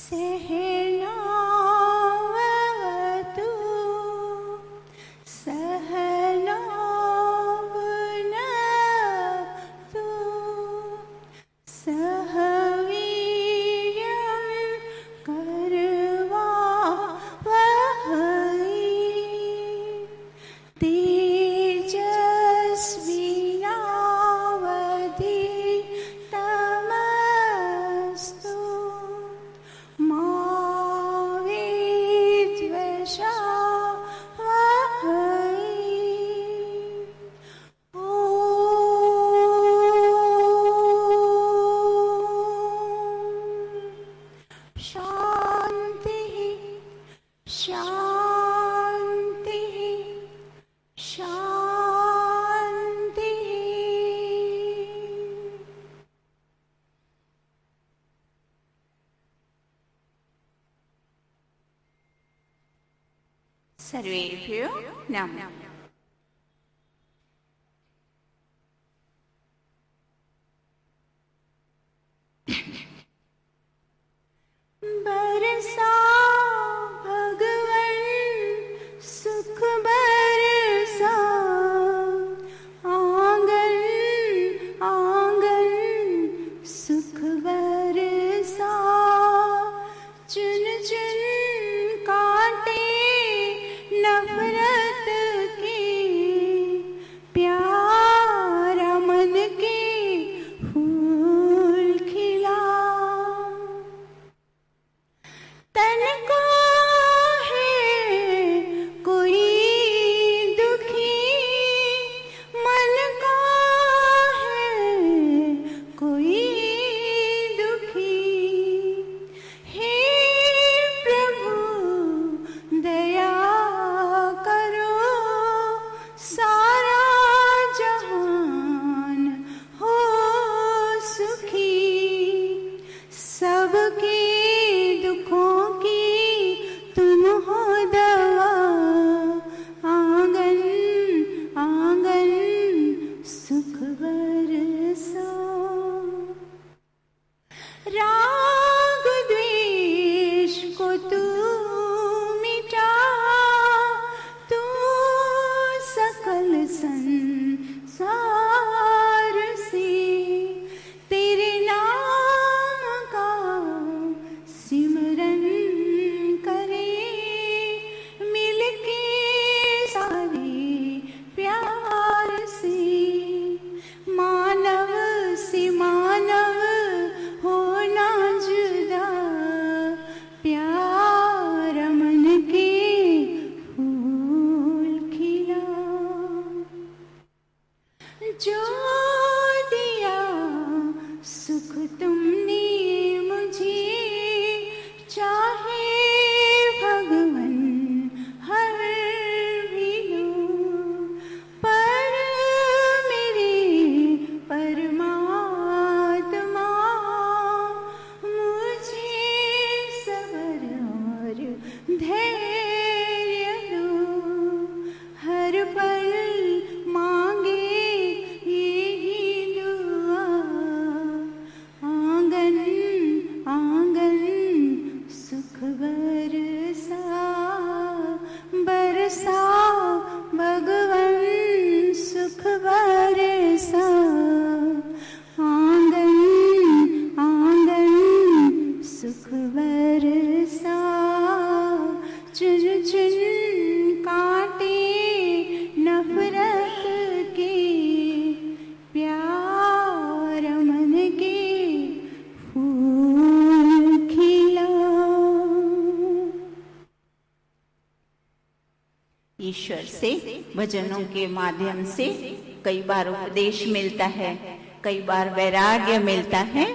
सहनावतु सहनौ भुनक्तु सह वीर्यं करवावहै तेजस्विनावधीतमस्तु मा विद्विषावहै। शान्तिः शान्तिः शान्तिः। सर्वेभ्यो नमः। बरसा भगवन सुख बरसा आंगन आंगन सुख बरसा चुन चुन काटे नफरत के प्यारा मन के फूल खिला तन को है कोई दुखी मन को है कोई दुखी हे प्रभु दया करो सारा जहान हो सुखी सबके दुखों की तुम हो दवा आंगन आंगन सुख बरसा राग द्वेष को तू मिटा तू सकल संसार से तेरे नाम का सिमरन करे मिलके सारे प्यार से मानव से मानव होना जुदा प्यार मन के फूल खिला जो दिया सुख तुमने मुझे चाहे भगवन हर भी लो पर मेरे परमात्मा मुझे सबर और धैर्य दो हर पल मांगे यही दुआ आंगन आंगन सुख बरसा बरसा भगवन सुख बरसा आंगन आंगन सुख बरसा चुन चुन काटे नफरत के प्यार मन के फूल खिला। ईश्वर से भजनों के माध्यम से कई बार उपदेश मिलता है, कई बार वैराग्य मिलता है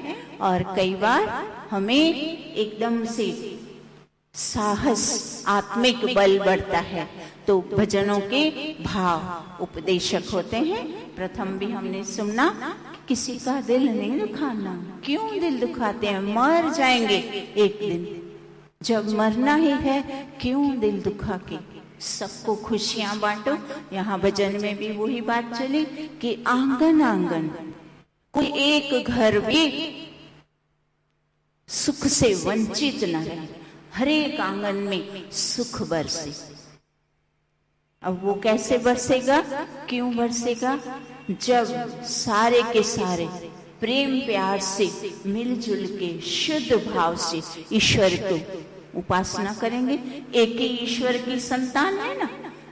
और कई बार हमें एकदम से साहस आत्मिक बल बढ़ता है। तो भजनों के भाव उपदेशक होते हैं। प्रथम भी हमने सुना किसी का दिल नहीं दुखाना। क्यों दिल दुखाते हैं? मर जाएंगे एक दिन, जब मरना ही है क्यों दिल दुखा के। सबको खुशियां बांटो। यहाँ भजन में भी वही बात चली कि आंगन आंगन, कोई एक घर भी सुख से वंचित न रहे, हर एक आंगन में सुख बरसे। अब वो कैसे बरसेगा, क्यों बरसेगा? जब सारे के सारे प्रेम प्यार से मिलजुल के शुद्ध भाव से ईश्वर को उपासना करेंगे। एक ही ईश्वर की संतान है ना,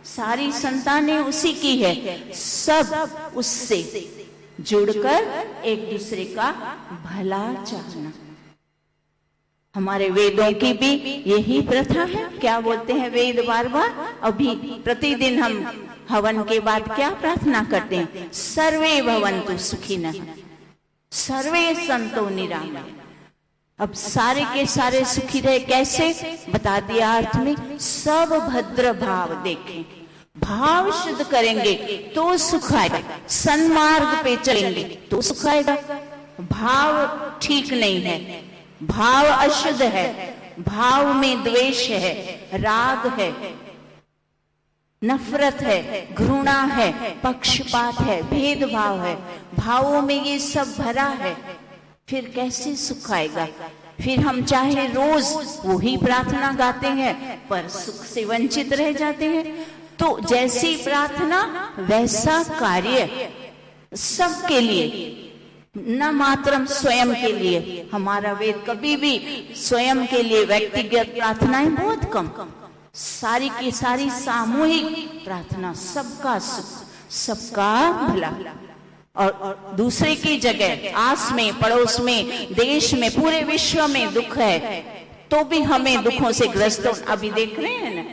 सारी संतानें उसी की है, सब उससे जुड़कर एक दूसरे का भला चाहना। हमारे वेदों की भी यही प्रथा है। क्या बोलते हैं वेद बार बार? अभी प्रतिदिन हम हवन के बाद क्या प्रार्थना करते हैं? सर्वे भवन्तु सुखिनः, सर्वे सन्तु निरामया। अब सारे के सारे सुखी रहे, कैसे बता दिया अर्थ में, सब भद्र भाव देखें, भाव शुद्ध करेंगे तो सुख आएगा, सन्मार्ग पे चलेंगे तो सुख आएगा। भाव ठीक नहीं है, भाव अशुद्ध है, भाव में द्वेष है, राग है, नफरत है, घृणा है, पक्षपात है, भेदभाव है, भावों में ये सब भरा है, फिर कैसे सुख आएगा? फिर हम चाहे रोज वही प्रार्थना गाते हैं पर सुख से वंचित रह जाते हैं। तो जैसी प्रार्थना वैसा कार्य सबके लिए, न मात्रम स्वयं के लिए। हमारा वेद कभी भी स्वयं के लिए व्यक्तिगत प्रार्थनाएं बहुत कम, सारी की सारी सामूहिक प्रार्थना, सबका सुख, सबका भला। और दूसरे की जगह आस में, पड़ोस में, देश में, पूरे विश्व में दुख है तो भी हमें दुखों से ग्रस्त। अभी देख रहे हैं ना,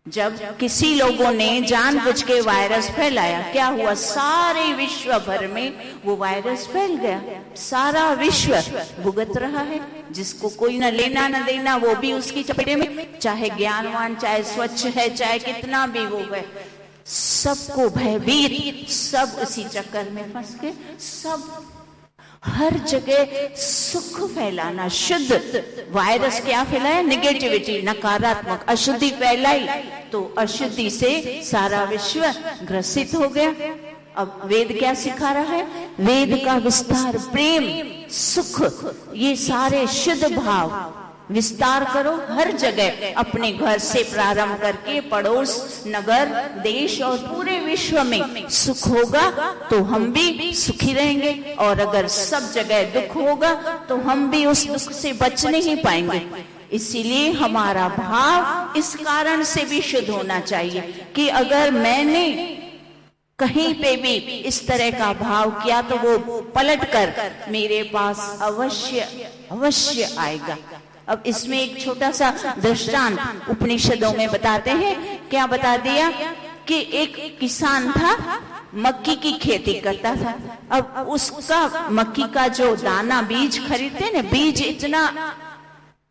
जब किसी लोगों ने जानबूझ के वायरस फैलाया, क्या हुआ? सारे विश्व भर में वो वायरस फैल गया, सारा विश्व भुगत रहा है। जिसको कोई न लेना न देना, वो भी उसकी चपेटे में, चाहे ज्ञानवान, चाहे स्वच्छ है, चाहे कितना भी वो है, सबको भयभीत, सब उसी चक्कर में फंस के, सब हर जगह सुख फैलाना, शुद्ध। वायरस क्या फैलाया? निगेटिविटी, नकारात्मक, अशुद्धि फैलाई, तो अशुद्धि से सारा विश्व ग्रसित हो गया। अब वेद क्या सिखा रहा है? वेद का विस्तार, प्रेम, सुख, ये सारे शुद्ध भाव विस्तार करो हर जगह, अपने घर से प्रारंभ करके पड़ोस, नगर, देश और पूरे विश्व में सुख होगा तो हम भी सुखी रहेंगे। और अगर सब जगह दुख होगा तो हम भी उस दुख से बच नहीं पाएंगे। इसीलिए हमारा भाव इस कारण से भी शुद्ध होना चाहिए कि अगर मैंने कहीं पे भी इस तरह का भाव किया तो वो पलटकर मेरे पास अवश्य अवश्य आएगा। अब इसमें एक छोटा सा दृष्टांत उपनिषदों में बताते हैं। क्या बता दिया कि एक किसान था, मक्की की खेती करता था। अब उसका मक्की का जो दाना, बीज खरीदते ना, बीज इतना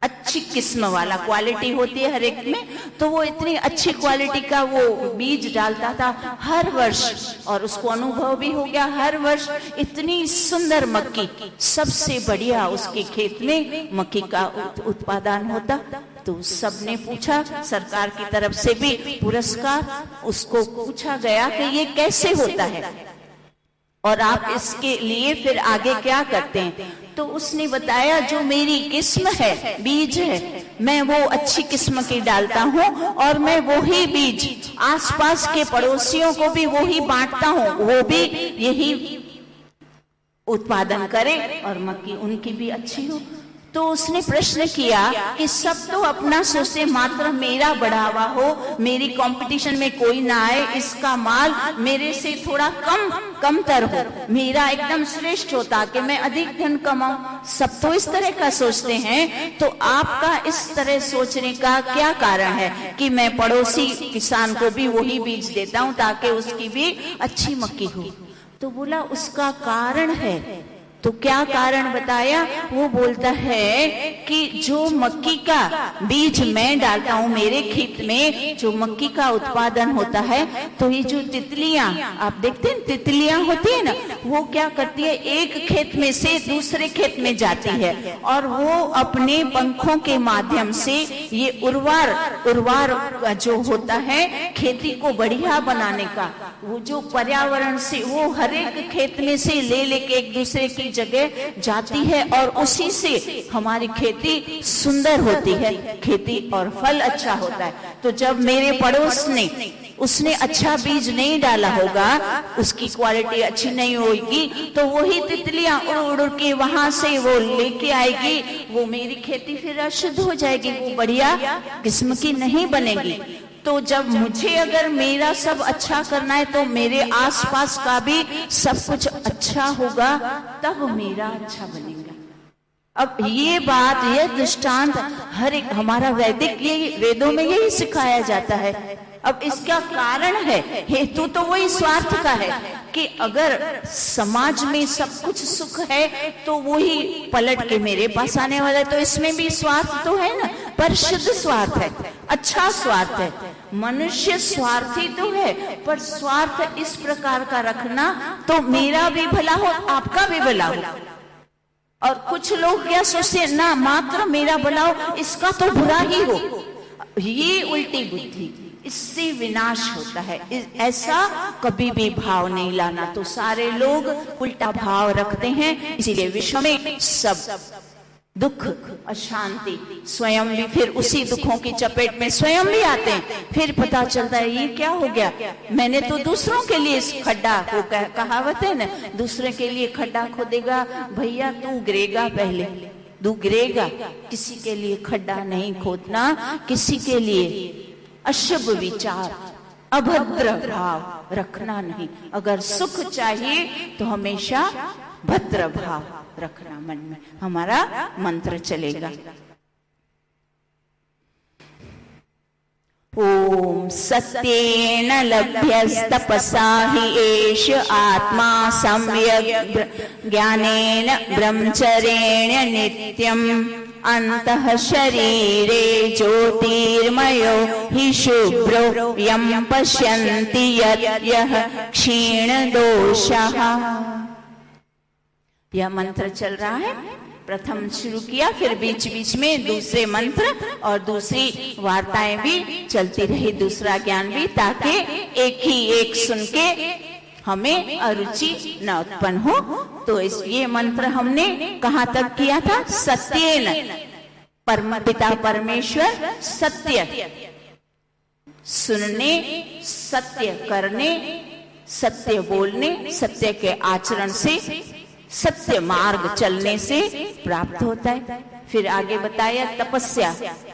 अच्छी किस्म वाला, क्वालिटी होती है हर एक में, तो वो इतनी अच्छी क्वालिटी का वो बीज डालता था हर वर्ष, और उसको अनुभव भी हो गया। हर वर्ष इतनी सुंदर मक्की, सबसे बढ़िया उसके खेत में मक्की का उत्पादन होता। तो सबने पूछा, सरकार की तरफ से भी पुरस्कार उसको पूछा गया कि ये कैसे होता है और आप इसके लिए फिर आगे क्या करते हैं। तो उसने बताया, जो मेरी किस्म है, बीज है, मैं वो अच्छी किस्म की डालता हूँ और मैं वो ही बीज आसपास के पड़ोसियों को भी वो ही बांटता हूँ, वो भी यही उत्पादन करें और मक्की उनकी भी अच्छी हो। तो उसने प्रश्न किया कि सब तो अपना सोचे, मात्र मेरा बढ़ावा हो, मेरी कंपटीशन में कोई ना आए, इसका माल मेरे से थोड़ा कमतर हो, मेरा एकदम श्रेष्ठ हो ताकि मैं अधिक धन कमाऊं। सब तो इस तरह का सोचते हैं, तो आपका इस तरह सोचने का क्या कारण है कि मैं पड़ोसी किसान को भी वही बीज देता हूं ताकि उसकी भी अच्छी मक्की हो। तो बोला उसका कारण है। तो क्या कारण बताया? वो बोलता है कि जो मक्की का बीज मैं डालता हूँ मेरे खेत में, जो मक्की का उत्पादन होता है, तो ये जो तितलियां, आप देखते हैं तितलियां होती है ना, वो क्या करती है, एक खेत में से दूसरे खेत में जाती है और वो अपने पंखों के माध्यम से ये उर्वार जो होता है खेती को बढ़िया बनाने का, वो जो पर्यावरण से वो हर एक खेत में से ले लेके एक दूसरे की की जगह जाती है और उसी से हमारी खेती सुंदर होती है, खेती और फल अच्छा होता है। तो जब मेरे पड़ोस ने उसने अच्छा बीज नहीं डाला होगा, उसकी क्वालिटी अच्छी नहीं होगी, तो वही तितलियां उड़ उड़ के वहां से वो लेके आएगी, वो मेरी खेती फिर अशुद्ध हो जाएगी, वो बढ़िया किस्म की नहीं बनेगी। तो जब मुझे अगर मेरा सब अच्छा करना है तो मेरे आसपास का भी सब कुछ अच्छा होगा, तब मेरा अच्छा बनेगा। अब ये बात, ये दृष्टांत हर एक हमारा वेदों में यही सिखाया जाता है। अब इसका कारण है, हेतु तो वही स्वार्थ का है कि अगर समाज में सब कुछ सुख है तो वही पलट के मेरे पास आने वाला है, तो इसमें भी स्वार्थ तो है ना, पर शुद्ध स्वार्थ है, अच्छा स्वार्थ है। मनुष्य स्वार्थी तो है, पर स्वार्थ इस प्रकार का रखना तो मेरा भी भला हो, आपका भी भला हो। और कुछ लोग क्या सोचते, ना मात्र मेरा भला हो, इसका तो बुरा ही हो, ये उल्टी बुद्धि, इससे विनाश होता है। ऐसा कभी भी भाव नहीं लाना। तो सारे लोग उल्टा भाव रखते हैं, इसीलिए विश्व में सब दुख अशांति, स्वयं भी फिर उसी दुखों की चपेट में स्वयं भी आते हैं। फिर पता चलता है ये क्या हो गया, मैंने तो दूसरों के लिए खड्डा, वो कहावत है ना, दूसरे के लिए खड्डा खोदेगा, भैया तू गिरेगा पहले, तू गिरेगा। किसी के लिए खड्डा नहीं खोदना, किसी के लिए अशुभ विचार, अभद्र भाव रखना नहीं। अगर सुख चाहिए तो हमेशा भद्र भाव रखना मन में, हमारा मंत्र चलेगा। ओम सत्येन लभ्यस्तपसा हि एष आत्मा सम्यक् ज्ञानेन ब्रह्मचर्येण नित्यम् अंतः शरीरे ज्योतिर्मयो हि शुभ्रो यं पश्यन्ति यः क्षीण दोषः। यह मंत्र चल रहा है, प्रथम शुरू किया, फिर बीच बीच में दूसरे मंत्र और दूसरी वार्ताएं भी चलती रही, दूसरा ज्ञान भी, ताकि एक ही एक सुन के हमें अरुचि न उत्पन्न हो। तो ये मंत्र हमने कहाँ तक किया था? सत्येन, परम पिता परमेश्वर सत्य सुनने, सत्य करने, सत्य बोलने, सत्य के आचरण से, सत्य मार्ग चलने से प्राप्त होता है। फिर आगे बताया तपस्या,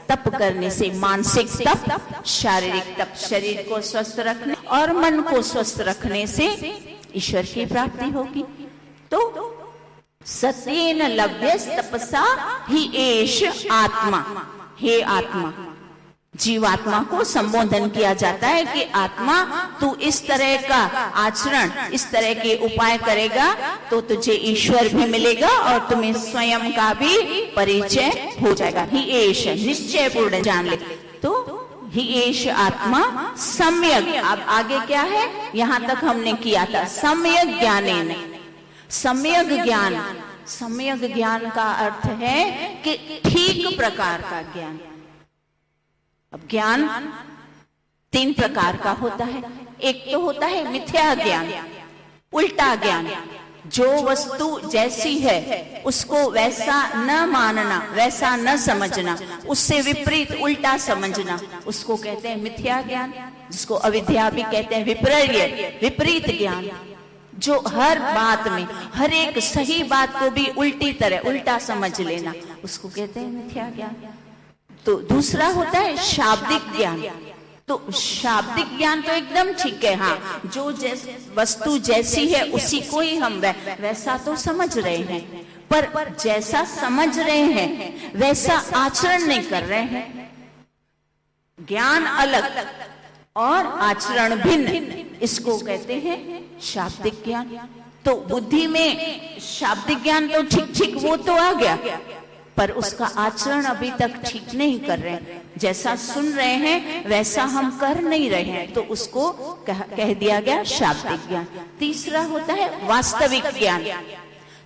तप करने से, मानसिक तप, शारीरिक तप, शरीर को स्वस्थ रखने और मन को स्वस्थ रखने से ईश्वर की प्राप्ति होगी। तो सत्येन लभ्यस तपसा हि एष आत्मा, हे आत्मा, जीवात्मा को संबोधन किया जाता है कि आत्मा तू इस तरह का आचरण, इस तरह के उपाय करेगा तो तुझे ईश्वर भी मिलेगा और तुम्हें स्वयं का भी परिचय हो जाएगा। ही एष, निश्चय पूर्ण जान ले। तो ही एष आत्मा सम्यक, अब आगे क्या है, यहां तक हमने किया था, सम्यक ज्ञानेन। सम्यक ज्ञान, सम्यक ज्ञान का अर्थ है कि ठीक प्रकार का ज्ञान। अब ज्ञान तीन प्रकार का होता है। एक तो होता है मिथ्या ज्ञान, उल्टा ज्ञान, जो वस्तु जैसी है उसको वैसा न मानना, वैसा न समझना, उससे विपरीत उल्टा समझना, उसको कहते हैं मिथ्या ज्ञान, जिसको अविद्या भी कहते हैं, विपर्य, विपरीत ज्ञान, जो हर बात में, हर एक सही बात को भी उल्टी तरह, उल्टा समझ लेना, उसको कहते हैं मिथ्या ज्ञान। तो दूसरा होता है शाब्दिक ज्ञान। तो शाब्दिक ज्ञान तो एकदम ठीक है, हाँ, जो वस्तु जैसी है उसी को ही हम वैसा तो समझ रहे हैं, पर जैसा समझ रहे हैं वैसा आचरण नहीं कर रहे हैं। ज्ञान अलग और आचरण भिन्न, इसको कहते हैं शाब्दिक ज्ञान। तो बुद्धि में शाब्दिक ज्ञान तो ठीक ठीक वो तो आ गया, पर उसका आचरण अभी तक ठीक नहीं कर रहे हैं, जैसा सुन रहे हैं वैसा हम कर नहीं रहे हैं, तो उसको कह दिया गया शाब्दिक ज्ञान। तीसरा होता है वास्तविक ज्ञान।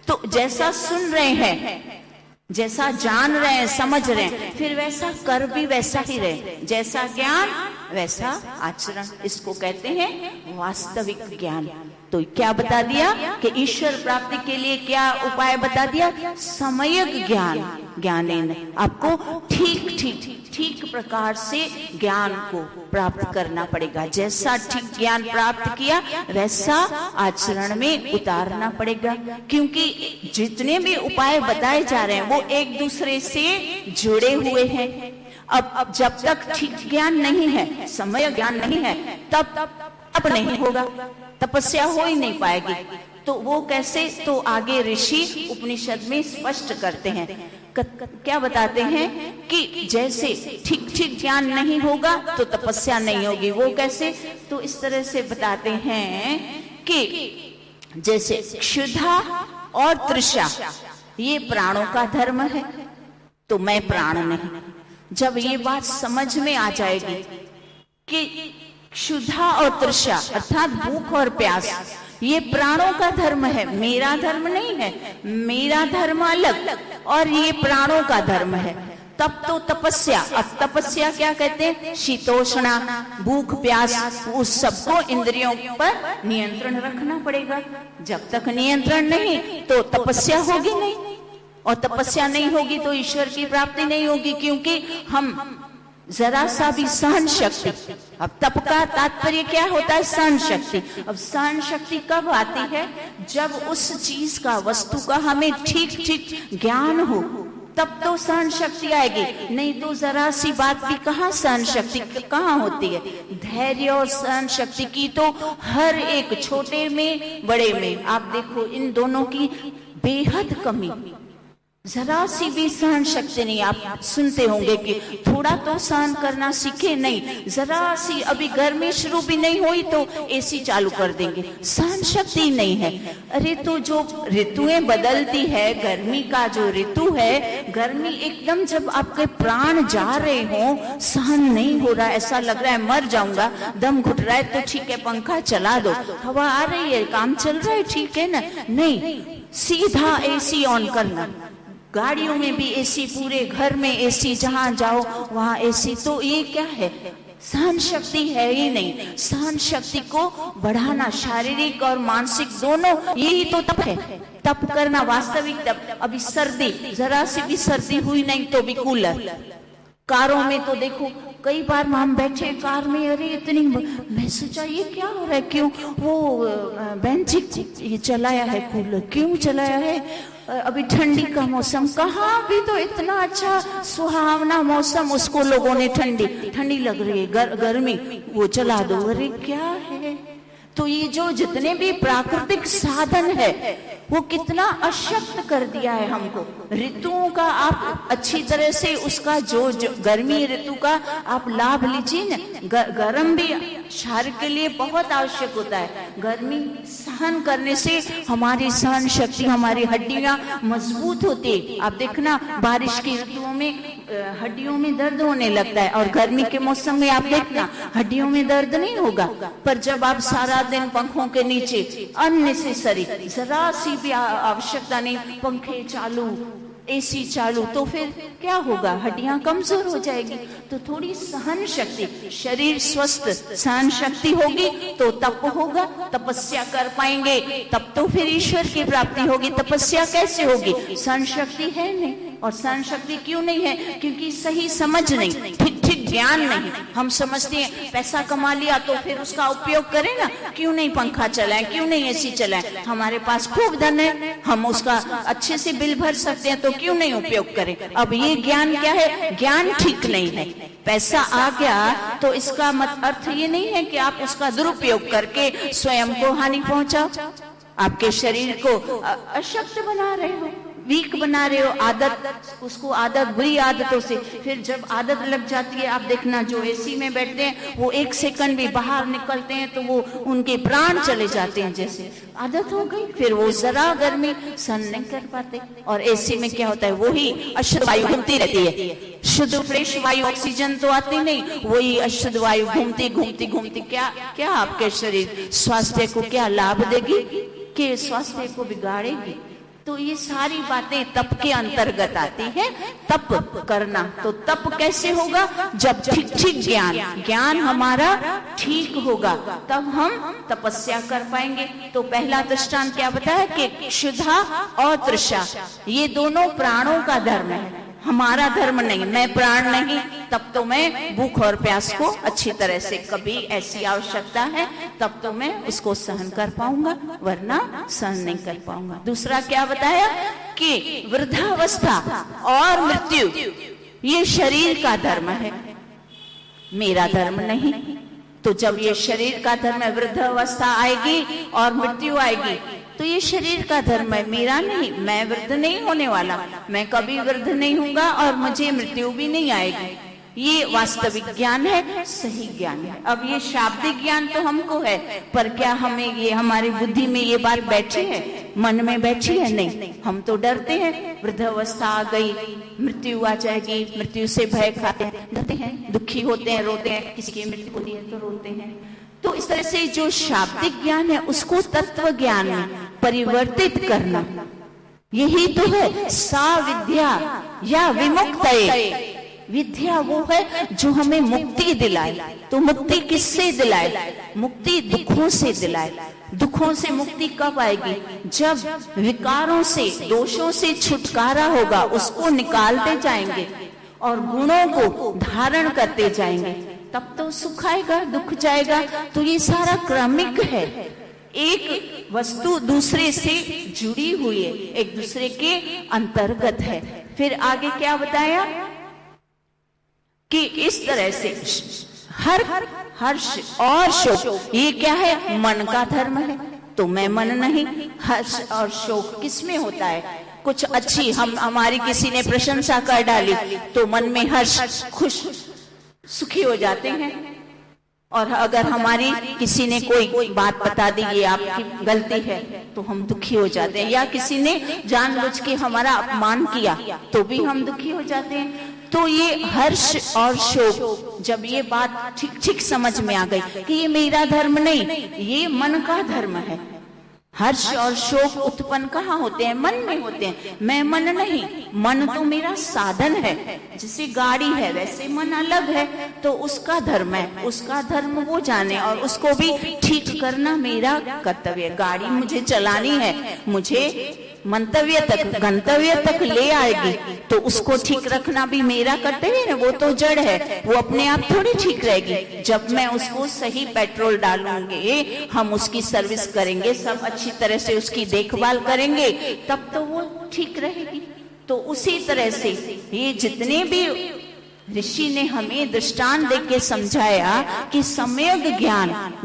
तो जैसा सुन रहे हैं, जैसा जान रहे हैं, समझ रहे हैं, फिर वैसा कर भी वैसा ही रहे, जैसा ज्ञान वैसा आचरण, इसको कहते हैं वास्तविक ज्ञान। तो क्या बता दिया कि ईश्वर प्राप्ति के लिए क्या उपाय बता दिया? सम्यक ज्ञान, ज्ञानेन, आपको ठीक प्रकार से ज्ञान को प्राप्त करना पड़ेगा। जैसा ठीक ज्ञान प्राप्त किया वैसा आचरण में उतारना पड़ेगा, क्योंकि जितने भी उपाय बताए जा रहे हैं वो एक दूसरे से जुड़े हुए हैं। अब जब तक ठीक ज्ञान नहीं है, समय ज्ञान नहीं है, तब नहीं होगा, तपस्या हो ही नहीं पाएगी। तो वो कैसे? तो आगे ऋषि उपनिषद में स्पष्ट करते हैं, क्या बताते हैं कि जैसे ठीक ज्ञान नहीं होगा तो तपस्या नहीं होगी। वो कैसे? तो इस तरह से बताते हैं कि जैसे क्षुधा और तृषा ये प्राणों का धर्म है, तो मैं प्राण नहीं। जब ये बात समझ में आ जाएगी कि क्षुधा और तृषा अर्थात भूख और प्यास ये प्राणों का धर्म है, मेरा धर्म नहीं है, मेरा धर्म अलग और ये प्राणों का धर्म है, तब तो तपस्या। अब तपस्या क्या कहते हैं? शीतोष्णा, भूख प्यास, उस सबको इंद्रियों पर नियंत्रण रखना पड़ेगा। जब तक नियंत्रण नहीं तो तपस्या होगी नहीं, और तपस्या नहीं होगी तो ईश्वर की प्राप्ति नहीं होगी, क्योंकि हम जरा सा भी सहन शक्ति, अब तप का तात्पर्य क्या होता है? सहन शक्ति। अब सहन शक्ति कब आती है? जब उस चीज का, वस्तु का हमें ठीक ज्ञान हो, तब तो सहन शक्ति आएगी। नहीं तो जरा सी बात भी कहाँ सहन शक्ति कहाँ होती है? धैर्य और सहन शक्ति की तो हर एक छोटे में बड़े में आप देखो, इन दोनों की बेहद कमी, जरा सी भी सहन शक्ति नहीं। आप सुनते होंगे कि थोड़ा तो सहन करना सीखे, नहीं जरा सी, अभी गर्मी शुरू भी नहीं हुई तो एसी चालू कर देंगे, सहन शक्ति नहीं है। अरे तो जो ऋतुएं बदलती है, गर्मी का जो ऋतु है, गर्मी एकदम जब आपके प्राण जा रहे हो, सहन नहीं हो रहा, ऐसा लग रहा है मर जाऊंगा, दम घुट रहा है, तो ठीक है पंखा चला दो, हवा आ रही है, काम चल रहा है, ठीक है ना? नहीं, सीधा एसी ऑन करना, गाड़ियों में भी एसी, पूरे घर में एसी, जहां जाओ वहां एसी। तो ये क्या है? सहन शक्ति है ही नहीं। सहन शक्ति को बढ़ाना, शारीरिक और मानसिक दोनों, यही तो तप है। तप करना, वास्तविक तप। अभी सर्दी, जरा सी भी सर्दी हुई नहीं तो भी कूलर, कारों में तो देखो कई बार हम बैठे कार में, अरे इतनी, मैं सोचा ये क्या हो रहा है, क्यों वो बहन जी ये चलाया है कूलर, क्यों चलाया है? अभी ठंडी का मौसम, कहाँ भी तो इतना अच्छा सुहावना मौसम, उसको लोगों ने ठंडी लग रही है, गर्मी, वो चला दो। अरे क्या है? तो ये जो जितने भी प्राकृतिक साधन है वो कितना अशक्त कर दिया है हमको। ऋतुओं का आप अच्छी तरह से उसका जो गर्मी ऋतु का आप लाभ लीजिए ना। गर्म भी शरीर के लिए बहुत आवश्यक होता है। गर्मी सहन करने से हमारी सहन शक्ति, हमारी हड्डियां मजबूत होती है। आप देखना बारिश की ऋतुओं में हड्डियों में दर्द होने लगता है, और गर्मी के मौसम में आप देखना हड्डियों में दर्द नहीं होगा। पर जब आप सारा दिन पंखों के नीचे, अननेसेसरी, जरा सी भी आवश्यकता नहीं, पंखे चालू, एसी चालू, तो फिर क्या होगा? हड्डियां कमजोर हो जाएगी। तो थोड़ी सहन शक्ति, शरीर स्वस्थ, सहन शक्ति होगी तो तप होगा, तपस्या कर पाएंगे, तब तो फिर ईश्वर की प्राप्ति होगी। तपस्या कैसे होगी? सहन शक्ति है नहीं। और सहन शक्ति क्यों नहीं है? क्योंकि सही समझ नहीं, ठीक ज्ञान नहीं। हम समझते हैं पैसा कमा लिया तो फिर उसका उपयोग करें ना, क्यों नहीं पंखा चलाएं, क्यों नहीं एसी चलाएं? हमारे पास खूब धन है, हम उसका अच्छे से बिल भर सकते हैं, तो क्यों नहीं उपयोग करें? अब ये ज्ञान क्या है? ज्ञान ठीक नहीं है। पैसा आ गया तो इसका अर्थ ये नहीं है कि आप उसका दुरुपयोग करके स्वयं को हानि पहुंचाओ, आपके शरीर को अशक्त बना रहे हो, वीक बना रहे हो। आदत, उसको आदत, बुरी आदतों से फिर जब आदत लग जाती है, आप देखना जो एसी में बैठते हैं वो एक सेकंड भी बाहर निकलते हैं तो वो उनके प्राण चले जाते हैं, जैसे आदत हो गई, फिर वो जरा गर्मी सहन नहीं कर पाते। और एसी में क्या होता है? वही अशुद्ध वायु घूमती रहती है, शुद्ध फ्रेश वायु, ऑक्सीजन तो आती नहीं, वही अशुद्ध वायु घूमती क्या आपके शरीर स्वास्थ्य को क्या लाभ देगी? कि स्वास्थ्य को बिगाड़ेगी। तो ये सारी बातें तप के अंतर्गत आती है। तप करना, तो तप कैसे होगा? जब ठीक ठीक ज्ञान हमारा ठीक होगा, तब हम तपस्या कर पाएंगे। तो पहला दृष्टांत क्या बताया कि क्षुधा और तृषा, ये दोनों प्राणों का धर्म है, हमारा धर्म नहीं। मैं प्राण नहीं, तब तो मैं भूख और प्यास को अच्छी तरह से, कभी ऐसी आवश्यकता है तब तो मैं उसको सहन कर पाऊंगा, वरना सहन नहीं कर पाऊंगा। दूसरा क्या बताया कि वृद्धावस्था और मृत्यु ये शरीर का धर्म है, मेरा धर्म नहीं। तो जब ये शरीर का धर्म है, वृद्धावस्था आएगी और मृत्यु आएगी, तो ये शरीर का धर्म है, मेरा नहीं। मैं वृद्ध नहीं होने वाला, मैं कभी वृद्ध नहीं होऊंगा और मुझे मृत्यु भी नहीं आएगी। ये वास्तविक ज्ञान है, सही ज्ञान है। अब ये शाब्दिक ज्ञान तो हमको है, पर क्या हमें ये हमारी बुद्धि में ये बात बैठी है, मन में बैठी है? नहीं। हम तो डरते हैं, वृद्धावस्था आ गई, मृत्यु आ जाएगी, मृत्यु से भय खाते हैं, डरते हैं, दुखी होते हैं, रोते हैं, किसी की मृत्यु होती है तो रोते हैं। तो इस तरह से जो शाब्दिक ज्ञान है उसको तत्व ज्ञान में परिवर्तित करना, यही तो है सा विद्या या विमुक्तये। विद्या वो है जो हमें मुक्ति दिलाए। तो मुक्ति किससे दिलाए? मुक्ति दुखों से दिलाए। दुखों से मुक्ति कब आएगी? जब विकारों से, दोषों से छुटकारा होगा, उसको निकालते जाएंगे और गुणों को धारण करते जाएंगे, तब तो सुख आएगा, दुख जाएगा। तो ये सारा क्रमिक है, एक वस्तु दूसरे से जुड़ी हुई है, एक दूसरे के अंतर्गत है। फिर आगे क्या बताया कि इस तरह से हर्ष और शोक, ये क्या है? मन का धर्म है। तो मैं मन नहीं। हर्ष और शोक किसमें होता है? कुछ अच्छी हमारी किसी ने प्रशंसा कर डाली तो मन में हर्ष, खुश, सुखी हो जाते हैं। और अगर हमारी किसी ने कोई बात बता दी, ये आपकी गलती है, तो हम दुखी हो जाते हैं। या किसी ने जानबूझ के हमारा अपमान किया तो भी हम दुखी हो जाते हैं। तो ये हर्ष और शोक, जब ये बात ठीक ठीक समझ में आ गई कि ये मेरा धर्म नहीं, ये मन का धर्म है। हर्ष और शोक उत्पन्न कहाँ होते हैं? मन में होते हैं। मैं मन नहीं, मन तो मेरा साधन है। जैसे गाड़ी है वैसे मन अलग है, तो उसका धर्म है, उसका धर्म वो जाने और उसको भी ठीक करना मेरा कर्तव्य है। गाड़ी मुझे चलानी है, मुझे मंतव्य तक, गंतव्य तक ले आएगी, तो उसको ठीक रखना भी मेरा कर्तव्य है। वो तो जड़ है, वो अपने आप थोड़ी ठीक रहेगी। जब मैं उसको सही पेट्रोल डालूंगे, हम उसकी सर्विस करेंगे, सब अच्छी तरह से उसकी देखभाल करेंगे, तब तो वो ठीक रहेगी। तो उसी तरह से ये जितने भी ऋषि ने हमें दृष्टांत देके समझाया कि सम्यक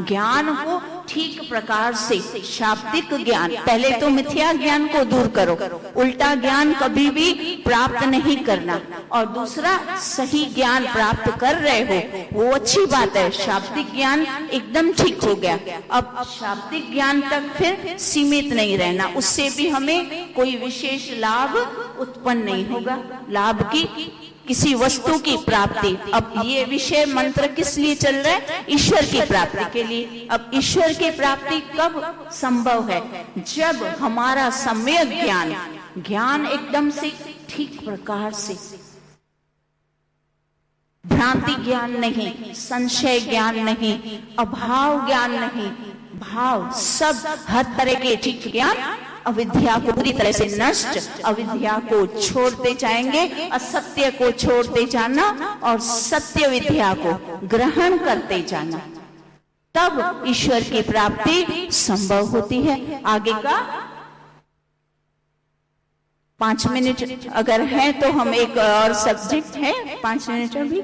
ज्ञान को ठीक प्रकार से, शाब्दिक ज्ञान, पहले तो मिथ्या ज्ञान को दूर करो, उल्टा ज्ञान कभी भी प्राप्त नहीं करना, और दूसरा सही ज्ञान प्राप्त कर रहे हो वो अच्छी बात है, शाब्दिक ज्ञान एकदम ठीक हो गया। अब शाब्दिक ज्ञान तक फिर सीमित नहीं रहना, उससे भी हमें कोई विशेष लाभ उत्पन्न नहीं होगा, लाभ की किसी वस्तु की प्राप्ति। अब ये विषय मंत्र किस लिए चल रहा है? ईश्वर की प्राप्ति के लिए। अब ईश्वर की प्राप्ति कब संभव है? जब हमारा सम्यक ज्ञान एकदम से ठीक प्रकार से, भ्रांति ज्ञान नहीं, संशय ज्ञान नहीं, अभाव ज्ञान नहीं, भाव सब हर तरह के ठीक ज्ञान, अविद्या को पूरी तरह से नष्ट, अविद्या को छोड़ते जाएंगे, असत्य को छोड़ते जाना और सत्य विद्या को ग्रहण करते जाना, तब ईश्वर की प्राप्ति संभव होती है। आगे का 5 मिनट अगर है तो हम एक और सब्जेक्ट है, 5 मिनट अभी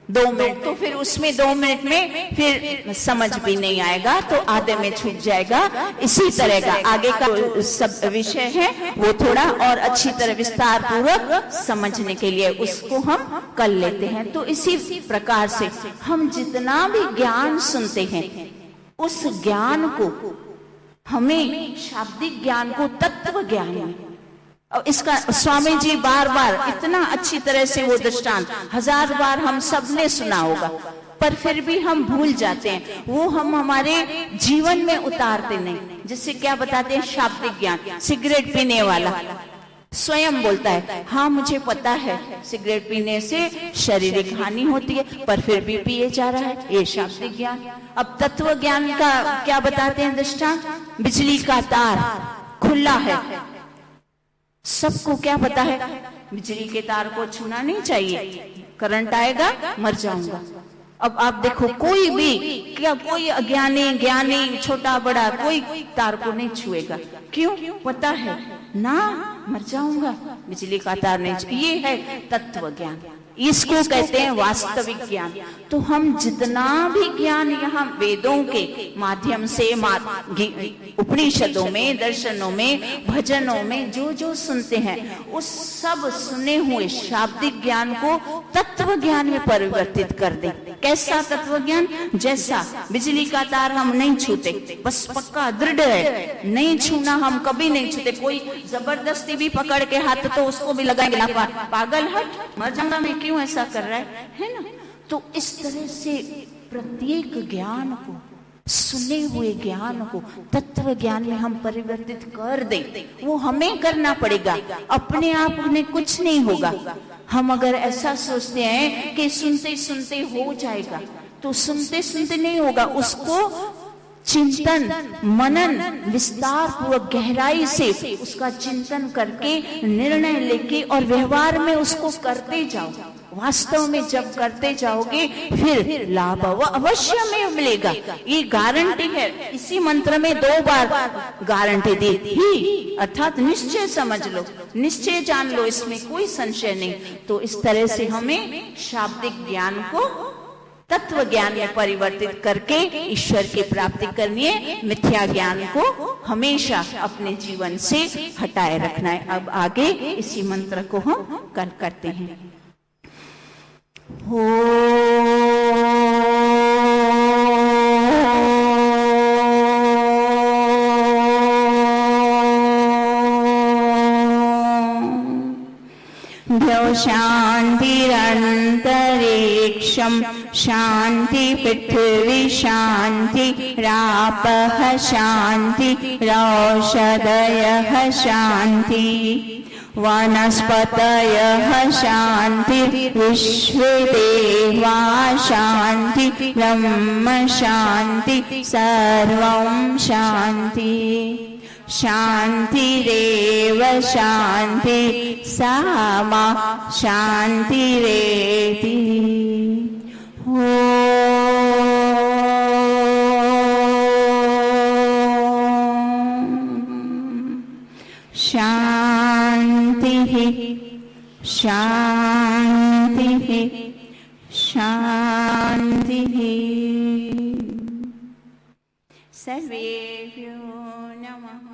2 मिनट, तो फिर उसमें 2 मिनट में फिर समझ भी नहीं आएगा, तो आधे में छूट जाएगा। इसी तरह का आगे का सब विषय है वो थोड़ा और अच्छी तरह विस्तार पूर्वक समझने के लिए उसको हम कर लेते हैं। तो इसी प्रकार से हम जितना भी ज्ञान सुनते हैं, उस ज्ञान को हमें शाब्दिक ज्ञान को तत्व ज्ञान है। और इसका स्वामी जी बार बार इतना अच्छी तरह से वो दृष्टांत 1000 बार हम सबने सुना होगा, पर फिर भी हम भूल जाते हैं, वो हम हमारे जीवन में उतारते नहीं। जिससे क्या बताते हैं, शाब्दिक ज्ञान। सिगरेट पीने वाला स्वयं बोलता है, हाँ मुझे पता है सिगरेट पीने से शारीरिक हानि होती है, पर फिर भी पिए जा रहा है, ये शाब्दिक ज्ञान। अब तत्व ज्ञान का क्या बताते हैं दृष्टांत, बिजली का तार खुला है, सबको क्या पता है बिजली के तार को छूना नहीं चाहिए, करंट आएगा मर जाऊंगा। अब आप देखो कोई भी, क्या कोई अज्ञानी ज्ञानी छोटा बड़ा कोई तार को नहीं छुएगा, क्यों, पता है ना मर जाऊंगा, बिजली का तार नहीं। ये है तत्व ज्ञान, इसको कहते हैं वास्तविक ज्ञान। तो हम जितना भी ज्ञान यहाँ वेदों के माध्यम से, उपनिषदों में, दर्शनों में, भजनों में जो जो सुनते हैं, उस सब सुने हुए शाब्दिक ज्ञान को तत्व ज्ञान में परिवर्तित कर दे। कैसा तत्व ज्ञान, जैसा बिजली का तार हम नहीं छूते, बस पक्का दृढ़ है, नहीं छूना, हम कभी नहीं छूते। कोई जबरदस्ती भी पकड़ के हाथ तो उसको भी लगाएंगे ना, पागल हट मर जाऊंगा मैं, क्यों ऐसा कर रहा है ना। तो इस तरह से प्रत्येक ज्ञान को, सुने हुए ज्ञान को तत्व ज्ञान में हम परिवर्तित कर दें, वो हमें करना पड़ेगा, अपने आप में कुछ नहीं होगा। हम अगर ऐसा सोचते हैं कि सुनते सुनते हो जाएगा, तो सुनते सुनते नहीं होगा, उसको चिंतन मनन विस्तार पूर्वक गहराई से उसका चिंतन करके, निर्णय लेके और व्यवहार में उसको करते जाओ। वास्तव में जब करते जाओगे फिर लाभ अवश्य में मिलेगा, ये गारंटी है। इसी मंत्र में 2 बार गारंटी दी ही, अर्थात निश्चय समझ लो, निश्चय जान लो, इसमें कोई संशय नहीं। तो इस तरह से हमें शाब्दिक ज्ञान को तत्व ज्ञान में परिवर्तित करके ईश्वर की प्राप्ति करनी है। मिथ्या ज्ञान को हमेशा अपने जीवन से हटाए रखना है। अब आगे इसी मंत्र को हम कल करते हैं। शांतिरंतरिक्षं शांति पृथ्वी शांति रापः शांति रौषधयः शांति वनस्पतयः शांति विश्वे देवा शांति ब्रह्म शांति सर्वं शांति शांतिरेव शांति सामा शांतिरेति। शांति शांति शांति। सर्वेभ्यो नमः।